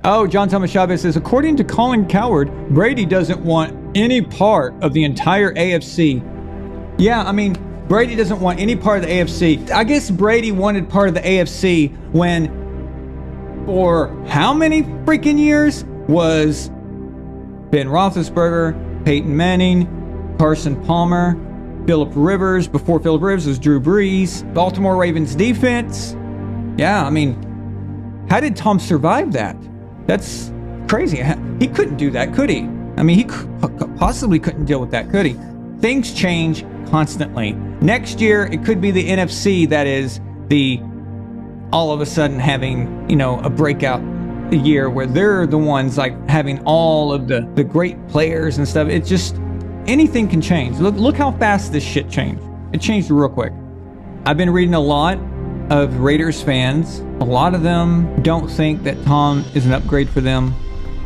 Oh, John Thomas Chavez says, according to Colin Cowherd, Brady doesn't want any part of the entire AFC. Yeah, I mean, Brady doesn't want any part of the AFC. I guess Brady wanted part of the AFC when, for how many freaking years, was Ben Roethlisberger, Peyton Manning, Carson Palmer, Phillip Rivers. Before Phillip Rivers was Drew Brees. Baltimore Ravens defense. Yeah, I mean, how did Tom survive that? That's crazy. He couldn't do that, could he? I mean, he possibly couldn't deal with that, could he? Things change constantly. Next year, it could be the NFC that is the all of a sudden having, you know, a breakout year where they're the ones like having all of the great players and stuff. It's just, anything can change. Look how fast this shit changed. It changed real quick. I've been reading a lot of Raiders fans. A lot of them don't think that Tom is an upgrade for them,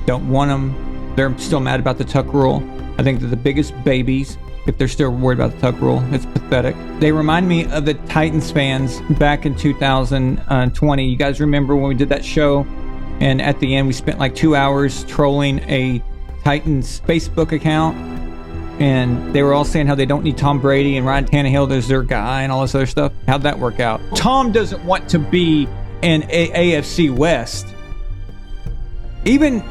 don't want him. They're still mad about the Tuck rule. I think they're the biggest babies if they're still worried about the Tuck rule. It's pathetic. They remind me of the Titans fans back in 2020. You guys remember when we did that show? And at the end, we spent like 2 hours trolling a Titans Facebook account. And they were all saying how they don't need Tom Brady and Ryan Tannehill is their guy and all this other stuff. How'd that work out? Tom doesn't want to be in AFC West. Even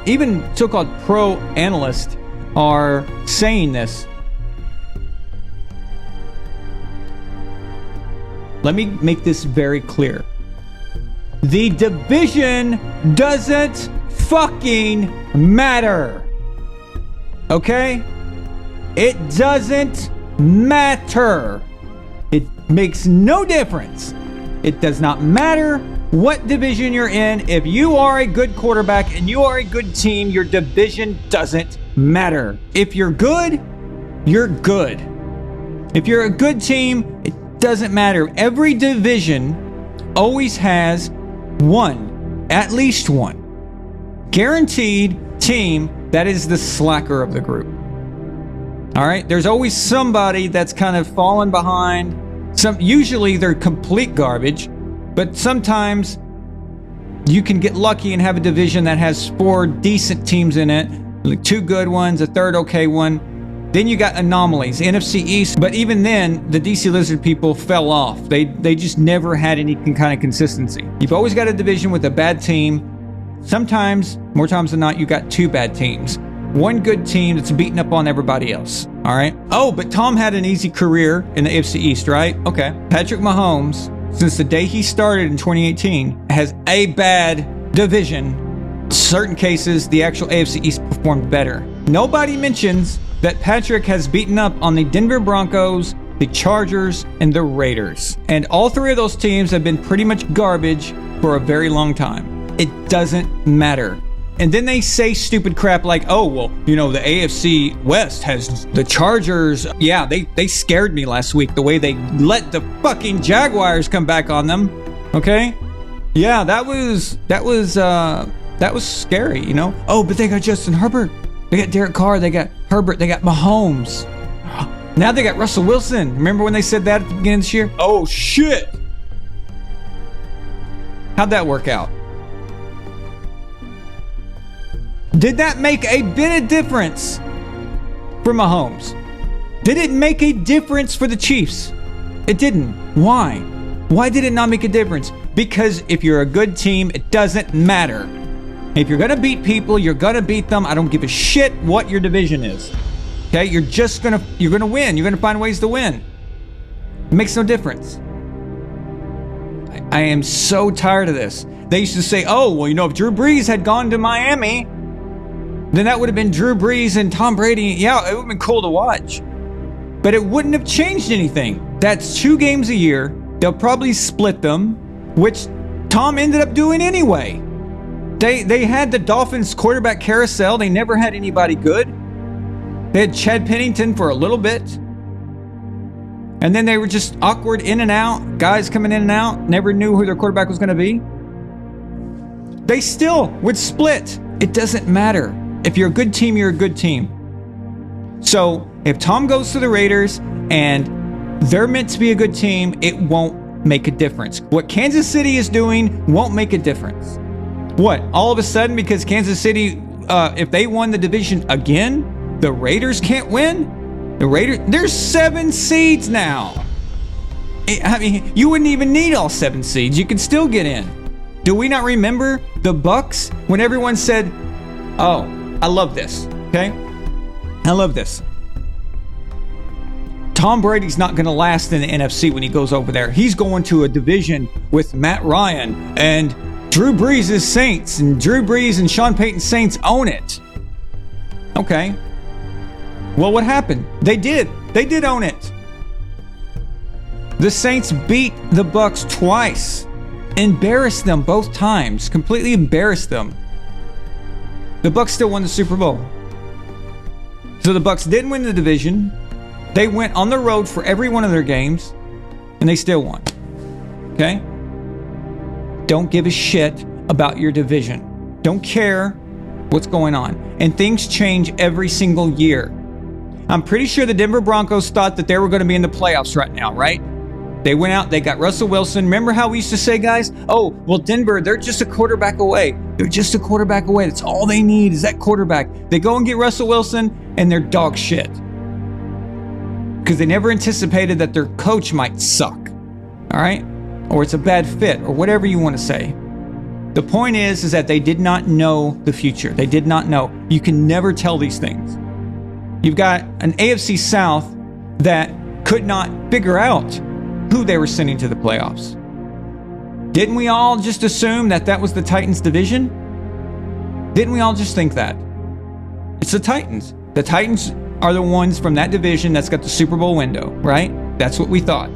so-called pro analysts are saying this. Let me make this very clear. The division doesn't fucking matter. Okay? It doesn't matter. It makes no difference. It does not matter what division you're in. If you are a good quarterback and you are a good team, your division doesn't matter. If you're good, you're good. If you're a good team, it doesn't matter. Every division always has one, at least one, guaranteed team that is the slacker of the group. All right, there's always somebody that's kind of fallen behind. Usually they're complete garbage, but sometimes you can get lucky and have a division that has 4 decent teams in it, like 2 good ones, a third okay one. Then you got anomalies, NFC East, but even then, the DC Lizard people fell off. They just never had any kind of consistency. You've always got a division with a bad team. Sometimes, more times than not, you got 2 bad teams. One good team that's beating up on everybody else. All right. Oh, but Tom had an easy career in the AFC East, right? Okay. Patrick Mahomes, since the day he started in 2018, has a bad division. In certain cases, the actual AFC East performed better. Nobody mentions that Patrick has beaten up on the Denver Broncos, the Chargers, and the Raiders. And all 3 of those teams have been pretty much garbage for a very long time. It doesn't matter. And then they say stupid crap like, oh, well, you know, the AFC West has the Chargers. Yeah, they scared me last week, the way they let the fucking Jaguars come back on them. Okay? Yeah, that was scary, you know? Oh, but they got Justin Herbert. They got Derek Carr. They got Herbert. They got Mahomes. Now they got Russell Wilson. Remember when they said that at the beginning of this year? Oh, shit. How'd that work out? Did that make a bit of difference for Mahomes? Did it make a difference for the Chiefs? It didn't. Why? Why did it not make a difference? Because if you're a good team, it doesn't matter. If you're going to beat people, you're going to beat them. I don't give a shit what your division is. Okay? You're going to win. You're going to find ways to win. It makes no difference. I am so tired of this. They used to say, oh, well, you know, if Drew Brees had gone to Miami, then that would have been Drew Brees and Tom Brady. Yeah, it would have been cool to watch. But it wouldn't have changed anything. That's 2 games a year. They'll probably split them, which Tom ended up doing anyway. They had the Dolphins quarterback carousel. They never had anybody good. They had Chad Pennington for a little bit. And then they were just awkward in and out. Guys coming in and out. Never knew who their quarterback was going to be. They still would split. It doesn't matter. If you're a good team, you're a good team. So if Tom goes to the Raiders and they're meant to be a good team, it won't make a difference. What Kansas City is doing won't make a difference. What? All of a sudden, because Kansas City, if they won the division again, the Raiders can't win? The Raiders, there's 7 seeds now. I mean, you wouldn't even need all 7 seeds. You could still get in. Do we not remember the Bucks when everyone said, oh, I love this, okay? I love this. Tom Brady's not going to last in the NFC when he goes over there. He's going to a division with Matt Ryan and Drew Brees' Saints, and Drew Brees and Sean Payton's Saints own it. Okay. Well, what happened? They did own it. The Saints beat the Bucks twice. Embarrassed them both times. Completely embarrassed them. The Bucks still won the Super Bowl. So the Bucks didn't win the division. They went on the road for every one of their games, and they still won. Okay? Don't give a shit about your division. Don't care what's going on. And things change every single year. I'm pretty sure the Denver Broncos thought that they were going to be in the playoffs right now, right? They went out, they got Russell Wilson. Remember how we used to say, guys? Oh, well, Denver, they're just a quarterback away. They're just a quarterback away. That's all they need is that quarterback. They go and get Russell Wilson, and they're dog shit. Because they never anticipated that their coach might suck. All right? Or it's a bad fit, or whatever you want to say. The point is that they did not know the future. They did not know. You can never tell these things. You've got an AFC South that could not figure out who they were sending to the playoffs. Didn't we all just assume that that was the Titans division? Didn't we all just think that? It's the Titans. The Titans are the ones from that division that's got the Super Bowl window, right? That's what we thought.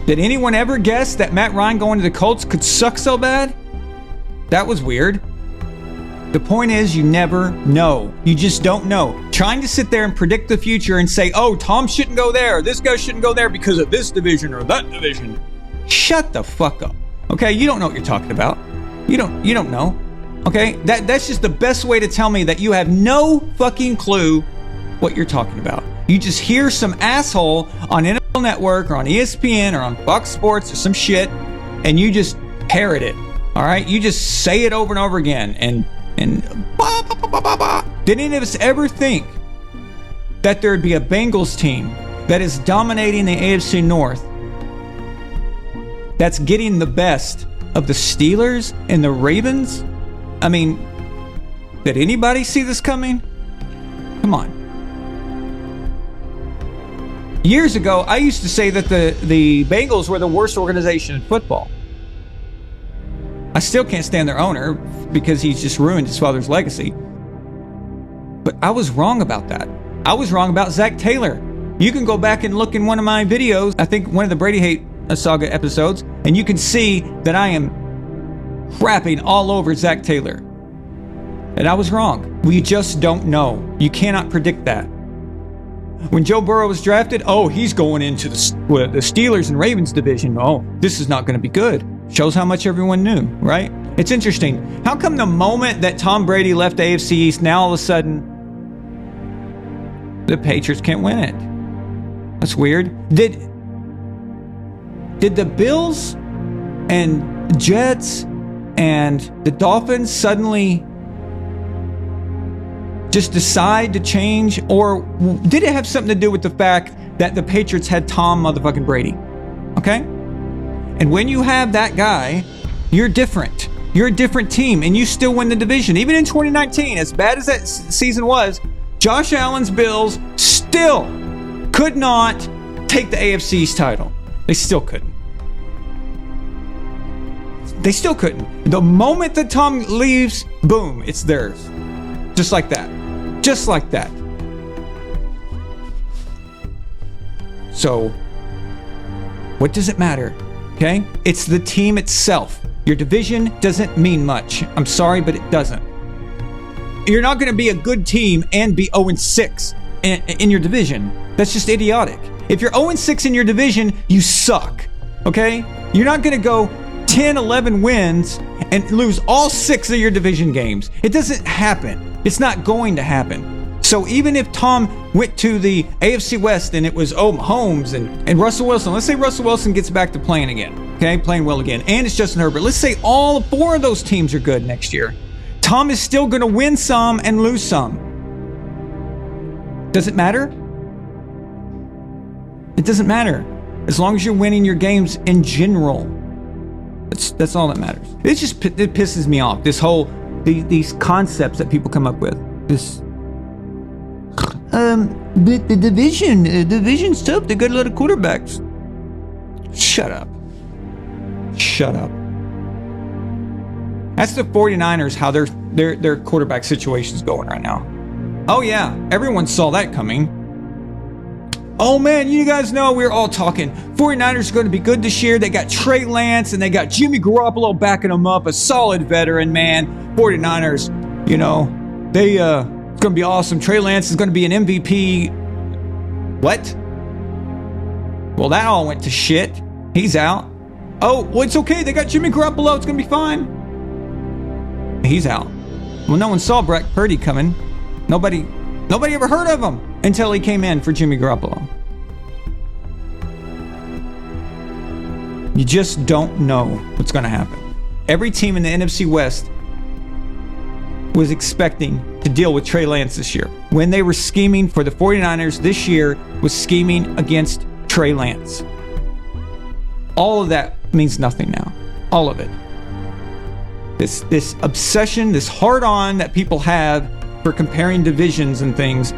Did anyone ever guess that Matt Ryan going to the Colts could suck so bad? That was weird. The point is, you never know. You just don't know. Trying to sit there and predict the future and say, oh, Tom shouldn't go there, this guy shouldn't go there because of this division or that division. Shut the fuck up. Okay, you don't know what you're talking about. You don't know. Okay, that's just the best way to tell me that you have no fucking clue what you're talking about. You just hear some asshole on NFL Network or on ESPN or on Fox Sports or some shit, and you just parrot it. All right, you just say it over and over again, and bah, bah, bah, bah, bah, bah. Did any of us ever think that there'd be a Bengals team that is dominating the AFC North, that's getting the best of the Steelers and the Ravens? I mean, did anybody see this coming? Come on. Years ago, I used to say that the Bengals were the worst organization in football. I still can't stand their owner because he's just ruined his father's legacy. But I was wrong about that. I was wrong about Zach Taylor. You can go back and look in one of my videos, I think one of the Brady Hate Saga episodes, and you can see that I am crapping all over Zach Taylor. And I was wrong. We just don't know. You cannot predict that. When Joe Burrow was drafted, oh, he's going into the Steelers and Ravens division. Oh, this is not going to be good. Shows how much everyone knew, right? It's interesting. How come the moment that Tom Brady left the AFC East, now all of a sudden the Patriots can't win it? That's weird. Did the Bills and Jets and the Dolphins suddenly just decide to change? Or did it have something to do with the fact that the Patriots had Tom motherfucking Brady? Okay? And when you have that guy, you're different. You're a different team, and you still win the division. Even in 2019, as bad as that season was, Josh Allen's Bills still could not take the AFC's title. They still couldn't. They still couldn't. The moment that Tom leaves, boom, it's theirs. Just like that. Just like that. So, what does it matter? Okay? It's the team itself. Your division doesn't mean much. I'm sorry, but it doesn't. You're not going to be a good team and be 0-6 in your division. That's just idiotic. If you're 0-6 in your division, you suck. Okay? You're not going to go 10, 11 wins and lose all 6 of your division games. It doesn't happen. It's not going to happen. So even if Tom went to the AFC West and it was Mahomes and Russell Wilson, let's say Russell Wilson gets back to playing again, okay, playing well again, and it's Justin Herbert. Let's say all 4 of those teams are good next year. Tom is still going to win some and lose some. Does it matter? It doesn't matter. As long as you're winning your games in general. That's all that matters. It pisses me off. This whole these concepts that people come up with. This but the division's tough. They got a lot of quarterbacks. Shut up. That's the 49ers, how their quarterback situation's going right now. Oh yeah, everyone saw that coming. Oh man, you guys know we're all talking 49ers are going to be good this year. They got Trey Lance and they got Jimmy Garoppolo backing them up, a solid veteran, man. 49ers, it's going to be awesome. Trey Lance is going to be an MVP. What? Well, that all went to shit. He's out. Oh, well, it's okay. They got Jimmy Garoppolo. It's going to be fine. He's out. Well, no one saw Brock Purdy coming. Nobody ever heard of him until he came in for Jimmy Garoppolo. You just don't know what's going to happen. Every team in the NFC West was expecting to deal with Trey Lance this year. When they were scheming for the 49ers this year was scheming against Trey Lance. All of that means nothing now. All of it. This obsession, this hard-on that people have for comparing divisions and things.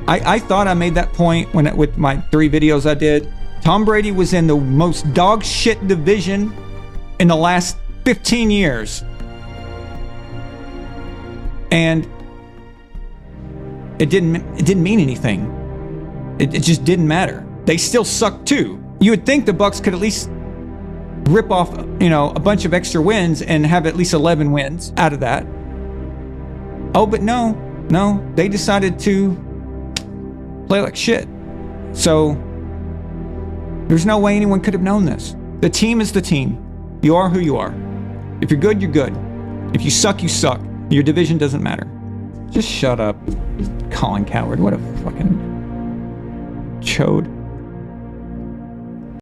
I thought I made that point with my 3 videos I did. Tom Brady was in the most dog shit division in the last 15 years. And it didn't mean anything. It just didn't matter. They still suck too. You would think the Bucs could at least rip off, a bunch of extra wins and have at least 11 wins out of that. Oh, but no, they decided to play like shit. So there's no way anyone could have known this. The team is the team. You are who you are. If you're good, you're good. If you suck, you suck. Your division doesn't matter. Just shut up, Colin Cowherd. What a fucking chode.